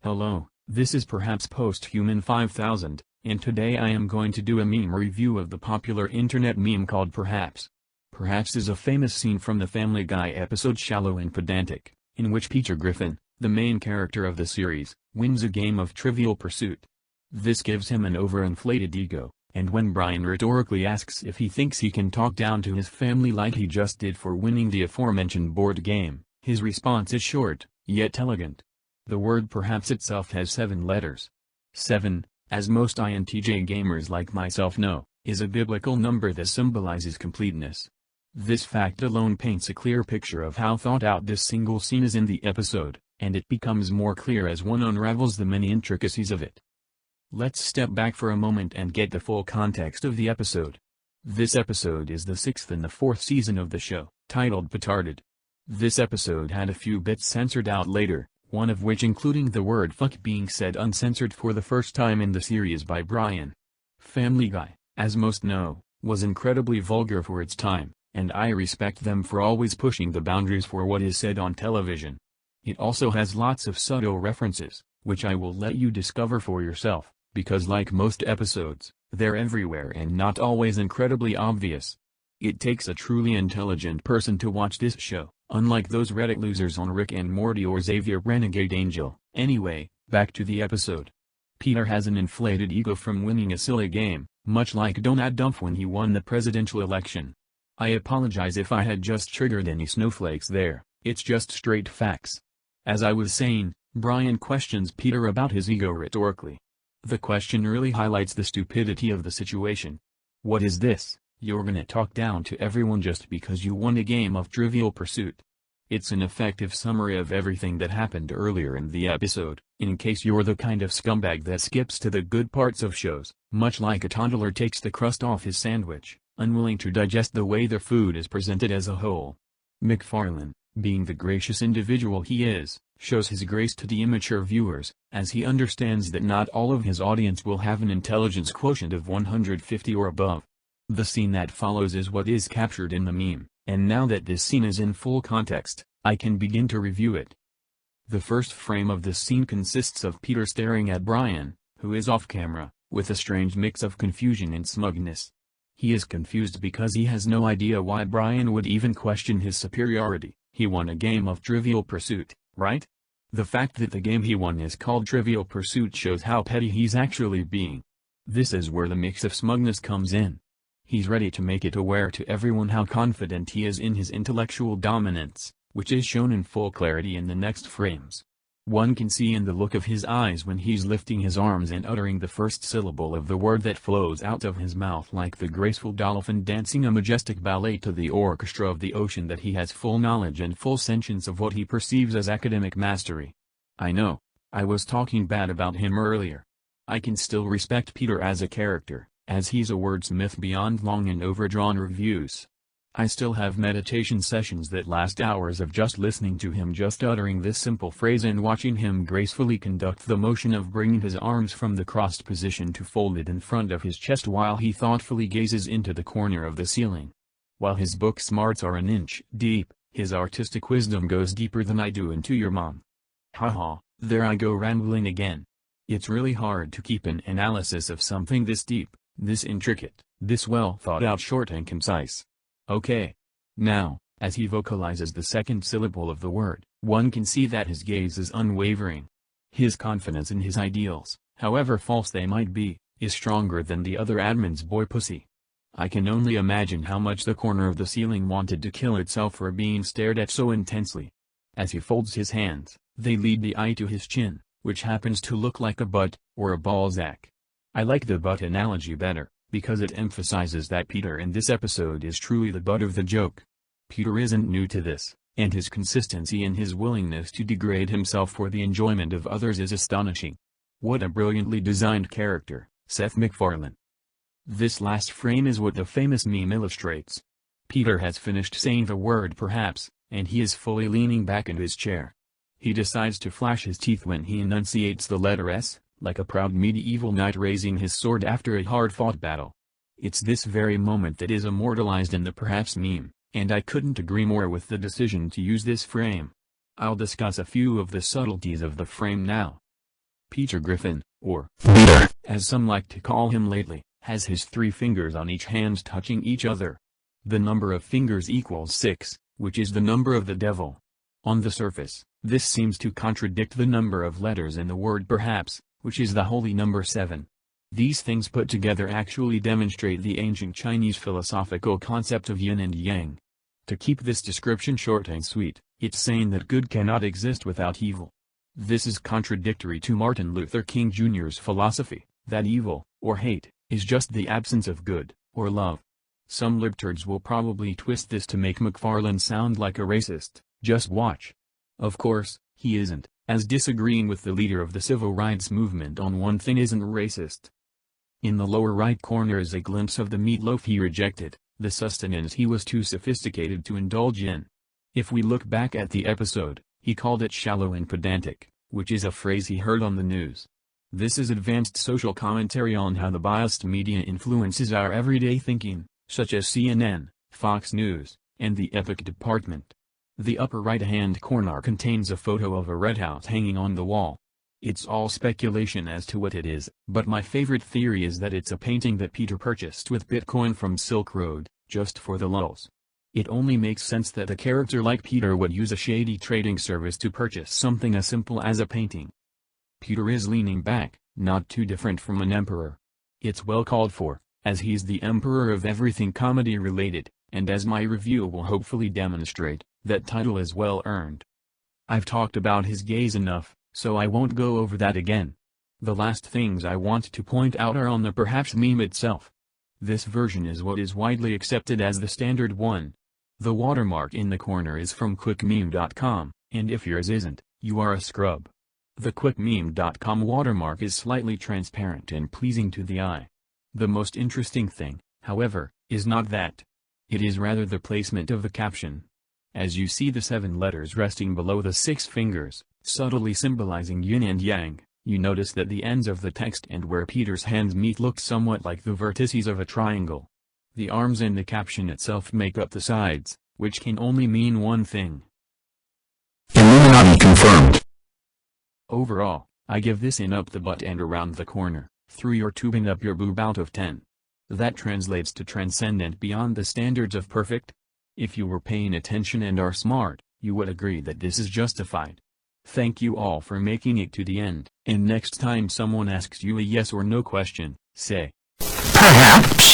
Hello, this is Perhaps Posthuman 5000, and today I am going to do a meme review of the popular internet meme called Perhaps. Perhaps is a famous scene from the Family Guy episode Shallow and Pedantic, in which Peter Griffin, the main character of the series, wins a game of Trivial Pursuit. This gives him an overinflated ego, and when Brian rhetorically asks if he thinks he can talk down to his family like he just did for winning the aforementioned board game, his response is short, yet elegant. The word perhaps itself has 7 letters. 7, as most INTJ gamers like myself know, is a biblical number that symbolizes completeness. This fact alone paints a clear picture of how thought out this single scene is in the episode, and it becomes more clear as one unravels the many intricacies of it. Let's step back for a moment and get the full context of the episode. This episode is the 6th in the 4th season of the show, titled Petarded. This episode had a few bits censored out later, one of which including the word fuck being said uncensored for the first time in the series by Brian. Family Guy, as most know, was incredibly vulgar for its time, and I respect them for always pushing the boundaries for what is said on television. It also has lots of subtle references, which I will let you discover for yourself, because like most episodes, they're everywhere and not always incredibly obvious. It takes a truly intelligent person to watch this show, unlike those Reddit losers on Rick and Morty or Xavier Renegade Angel. Anyway, back to the episode. Peter has an inflated ego from winning a silly game, much like Donald Trump when he won the presidential election. I apologize if I had just triggered any snowflakes there, it's just straight facts. As I was saying, Brian questions Peter about his ego rhetorically. The question really highlights the stupidity of the situation. What is this? You're gonna talk down to everyone just because you won a game of Trivial Pursuit. It's an effective summary of everything that happened earlier in the episode, in case you're the kind of scumbag that skips to the good parts of shows, much like a toddler takes the crust off his sandwich, unwilling to digest the way the food is presented as a whole. McFarlane, being the gracious individual he is, shows his grace to the immature viewers, as he understands that not all of his audience will have an intelligence quotient of 150 or above. The scene that follows is what is captured in the meme, and now that this scene is in full context, I can begin to review it. The first frame of this scene consists of Peter staring at Brian, who is off camera, with a strange mix of confusion and smugness. He is confused because he has no idea why Brian would even question his superiority. He won a game of Trivial Pursuit, right? The fact that the game he won is called Trivial Pursuit shows how petty he's actually being. This is where the mix of smugness comes in. He's ready to make it aware to everyone how confident he is in his intellectual dominance, which is shown in full clarity in the next frames. One can see in the look of his eyes when he's lifting his arms and uttering the first syllable of the word that flows out of his mouth like the graceful dolphin dancing a majestic ballet to the orchestra of the ocean that he has full knowledge and full sentience of what he perceives as academic mastery. I know, I was talking bad about him earlier. I can still respect Peter as a character, as he's a wordsmith beyond long and overdrawn reviews. I still have meditation sessions that last hours of just listening to him just uttering this simple phrase and watching him gracefully conduct the motion of bringing his arms from the crossed position to folded in front of his chest while he thoughtfully gazes into the corner of the ceiling. While his book smarts are an inch deep, his artistic wisdom goes deeper than I do into your mom. Haha, there I go rambling again. It's really hard to keep an analysis of something this deep, this intricate, this well thought out short and concise. Okay. Now, as he vocalizes the second syllable of the word, one can see that his gaze is unwavering. His confidence in his ideals, however false they might be, is stronger than the other admin's boy pussy. I can only imagine how much the corner of the ceiling wanted to kill itself for being stared at so intensely. As he folds his hands, they lead the eye to his chin, which happens to look like a butt, or a Balzac. I like the butt analogy better, because it emphasizes that Peter in this episode is truly the butt of the joke. Peter isn't new to this, and his consistency and his willingness to degrade himself for the enjoyment of others is astonishing. What a brilliantly designed character, Seth MacFarlane. This last frame is what the famous meme illustrates. Peter has finished saying the word perhaps, and he is fully leaning back in his chair. He decides to flash his teeth when he enunciates the letter S, like a proud medieval knight raising his sword after a hard-fought battle. It's this very moment that is immortalized in the Perhaps meme, and I couldn't agree more with the decision to use this frame. I'll discuss a few of the subtleties of the frame now. Peter Griffin, or Peter, as some like to call him lately, has his 3 fingers on each hand touching each other. The number of fingers equals 6, which is the number of the devil. On the surface, this seems to contradict the number of letters in the word perhaps, which is the holy number 7. These things put together actually demonstrate the ancient Chinese philosophical concept of yin and yang. To keep this description short and sweet, it's saying that good cannot exist without evil. This is contradictory to Martin Luther King Jr.'s philosophy, that evil, or hate, is just the absence of good, or love. Some libtards will probably twist this to make McFarlane sound like a racist, just watch. Of course, he isn't, as disagreeing with the leader of the civil rights movement on one thing isn't racist. In the lower right corner is a glimpse of the meatloaf he rejected, the sustenance he was too sophisticated to indulge in. If we look back at the episode, he called it shallow and pedantic, which is a phrase he heard on the news. This is advanced social commentary on how the biased media influences our everyday thinking, such as CNN, Fox News, and the Epic Department. The upper right-hand corner contains a photo of a red house hanging on the wall. It's all speculation as to what it is, but my favorite theory is that it's a painting that Peter purchased with Bitcoin from Silk Road, just for the lulz. It only makes sense that a character like Peter would use a shady trading service to purchase something as simple as a painting. Peter is leaning back, not too different from an emperor. It's well called for, as he's the emperor of everything comedy related, and as my review will hopefully demonstrate, that title is well earned. I've talked about his gaze enough, so I won't go over that again. The last things I want to point out are on the perhaps meme itself. This version is what is widely accepted as the standard one. The watermark in the corner is from quickmeme.com, and if yours isn't, you are a scrub. The quickmeme.com watermark is slightly transparent and pleasing to the eye. The most interesting thing, however, is not that. It is rather the placement of the caption. As you see the 7 letters resting below the 6 fingers, subtly symbolizing yin and yang, you notice that the ends of the text and where Peter's hands meet look somewhat like the vertices of a triangle. The arms and the caption itself make up the sides, which can only mean one thing. Illuminati confirmed. Overall, I give this in up the butt and around the corner, through your tube and up your boob out of 10. That translates to transcendent beyond the standards of perfect. If you were paying attention and are smart, you would agree that this is justified. Thank you all for making it to the end, and next time someone asks you a yes or no question, say, Perhaps.